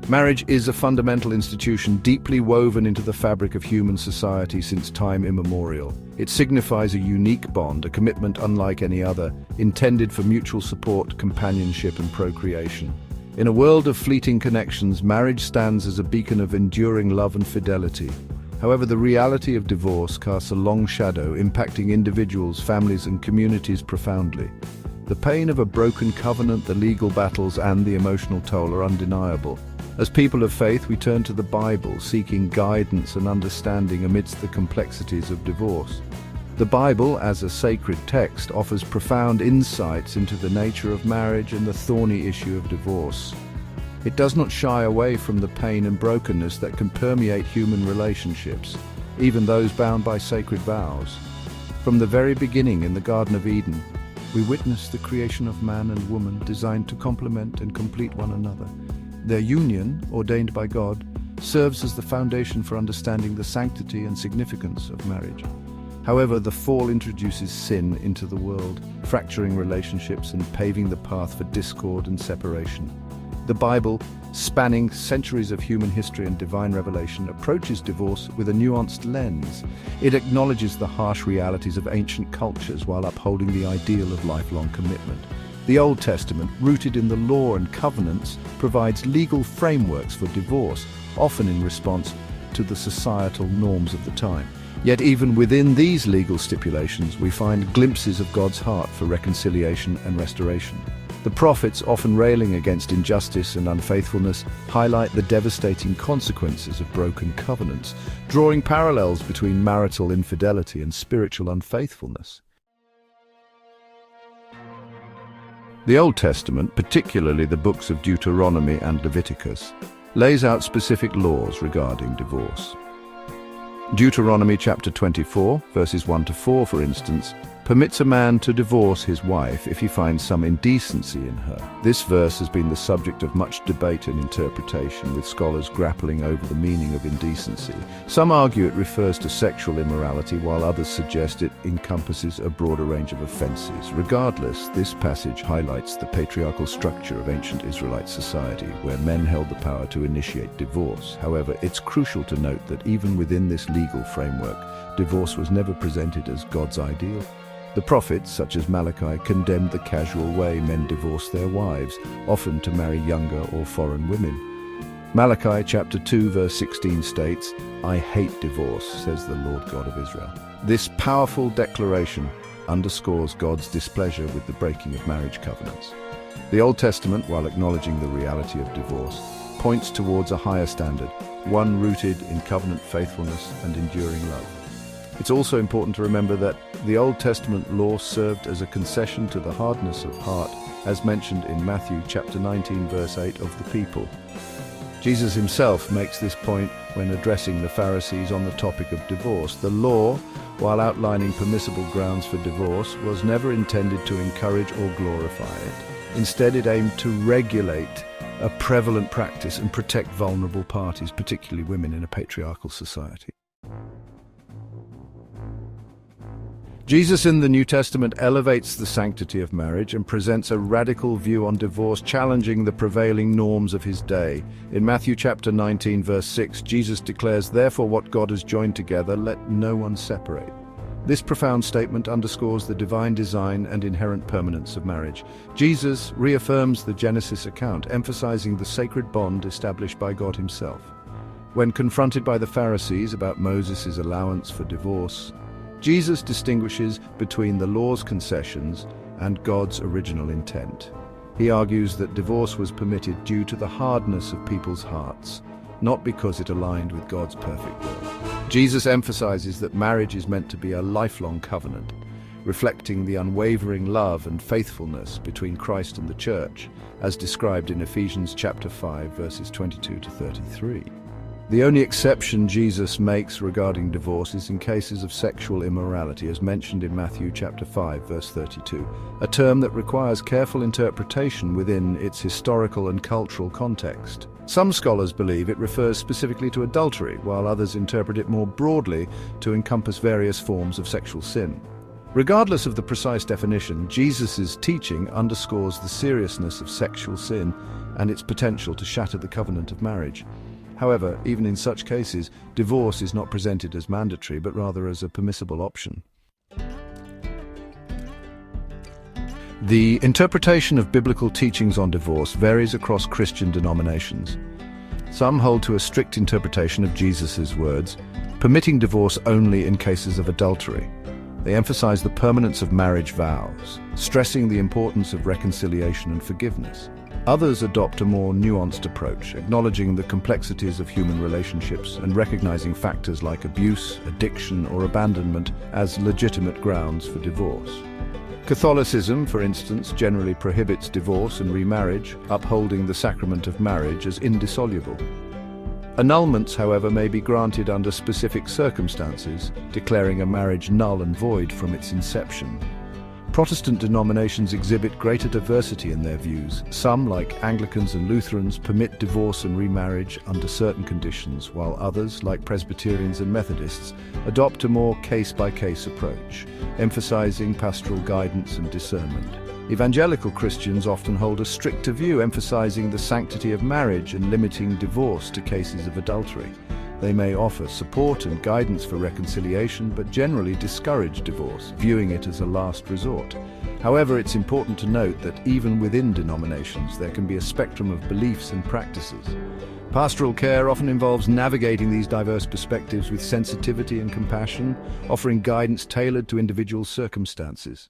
Marriage is a fundamental institution deeply woven into the fabric of human society since time immemorial. It signifies a unique bond, a commitment unlike any other, intended for mutual support, companionship, and procreation. In a world of fleeting connections, marriage stands as a beacon of enduring love and fidelity. However, the reality of divorce casts a long shadow, impacting individuals, families, and communities profoundly. The pain of a broken covenant, the legal battles, and the emotional toll are undeniable. As people of faith, we turn to the Bible, seeking guidance and understanding amidst the complexities of divorce. The Bible, as a sacred text, offers profound insights into the nature of marriage and the thorny issue of divorce. It does not shy away from the pain and brokenness that can permeate human relationships, even those bound by sacred vows. From the very beginning in the Garden of Eden, we witness the creation of man and woman designed to complement and complete one another. Their union, ordained by God, serves as the foundation for understanding the sanctity and significance of marriage. However, the fall introduces sin into the world, fracturing relationships and paving the path for discord and separation. The Bible, spanning centuries of human history and divine revelation, approaches divorce with a nuanced lens. It acknowledges the harsh realities of ancient cultures while upholding the ideal of lifelong commitment. The Old Testament, rooted in the law and covenants, provides legal frameworks for divorce, often in response to the societal norms of the time. Yet even within these legal stipulations, we find glimpses of God's heart for reconciliation and restoration. The prophets, often railing against injustice and unfaithfulness, highlight the devastating consequences of broken covenants, drawing parallels between marital infidelity and spiritual unfaithfulness. The Old Testament, particularly the books of Deuteronomy and Leviticus, lays out specific laws regarding divorce. Deuteronomy chapter 24, verses 1 to 4, for instance, permits a man to divorce his wife if he finds some indecency in her. This verse has been the subject of much debate and interpretation, with scholars grappling over the meaning of indecency. Some argue it refers to sexual immorality, while others suggest it encompasses a broader range of offenses. Regardless, this passage highlights the patriarchal structure of ancient Israelite society, where men held the power to initiate divorce. However, it's crucial to note that even within this legal framework, divorce was never presented as God's ideal. The prophets, such as Malachi, condemned the casual way men divorced their wives, often to marry younger or foreign women. Malachi chapter 2 verse 16 states, "I hate divorce, says the Lord God of Israel." This powerful declaration underscores God's displeasure with the breaking of marriage covenants. The Old Testament, while acknowledging the reality of divorce, points towards a higher standard, one rooted in covenant faithfulness and enduring love. It's also important to remember that the Old Testament law served as a concession to the hardness of heart, as mentioned in Matthew chapter 19 verse 8 of the people. Jesus himself makes this point when addressing the Pharisees on the topic of divorce. The law, while outlining permissible grounds for divorce, was never intended to encourage or glorify it. Instead, it aimed to regulate a prevalent practice and protect vulnerable parties, particularly women in a patriarchal society. Jesus in the New Testament elevates the sanctity of marriage and presents a radical view on divorce, challenging the prevailing norms of his day. In Matthew chapter 19 verse 6, Jesus declares, "Therefore what God has joined together, let no one separate." This profound statement underscores the divine design and inherent permanence of marriage. Jesus reaffirms the Genesis account, emphasizing the sacred bond established by God himself. When confronted by the Pharisees about Moses' allowance for divorce, Jesus distinguishes between the law's concessions and God's original intent. He argues that divorce was permitted due to the hardness of people's hearts, not because it aligned with God's perfect will. Jesus emphasizes that marriage is meant to be a lifelong covenant, reflecting the unwavering love and faithfulness between Christ and the Church, as described in Ephesians chapter 5, verses 22 to 33. The only exception Jesus makes regarding divorce is in cases of sexual immorality, as mentioned in Matthew chapter 5, verse 32, a term that requires careful interpretation within its historical and cultural context. Some scholars believe it refers specifically to adultery, while others interpret it more broadly to encompass various forms of sexual sin. Regardless of the precise definition, Jesus' teaching underscores the seriousness of sexual sin and its potential to shatter the covenant of marriage. However, even in such cases, divorce is not presented as mandatory, but rather as a permissible option. The interpretation of biblical teachings on divorce varies across Christian denominations. Some hold to a strict interpretation of Jesus' words, permitting divorce only in cases of adultery. They emphasize the permanence of marriage vows, stressing the importance of reconciliation and forgiveness. Others adopt a more nuanced approach, acknowledging the complexities of human relationships and recognizing factors like abuse, addiction, or abandonment as legitimate grounds for divorce. Catholicism, for instance, generally prohibits divorce and remarriage, upholding the sacrament of marriage as indissoluble. Annulments, however, may be granted under specific circumstances, declaring a marriage null and void from its inception. Protestant denominations exhibit greater diversity in their views. Some, like Anglicans and Lutherans, permit divorce and remarriage under certain conditions, while others, like Presbyterians and Methodists, adopt a more case-by-case approach, emphasizing pastoral guidance and discernment. Evangelical Christians often hold a stricter view, emphasizing the sanctity of marriage and limiting divorce to cases of adultery. They may offer support and guidance for reconciliation, but generally discourage divorce, viewing it as a last resort. However, it's important to note that even within denominations, there can be a spectrum of beliefs and practices. Pastoral care often involves navigating these diverse perspectives with sensitivity and compassion, offering guidance tailored to individual circumstances.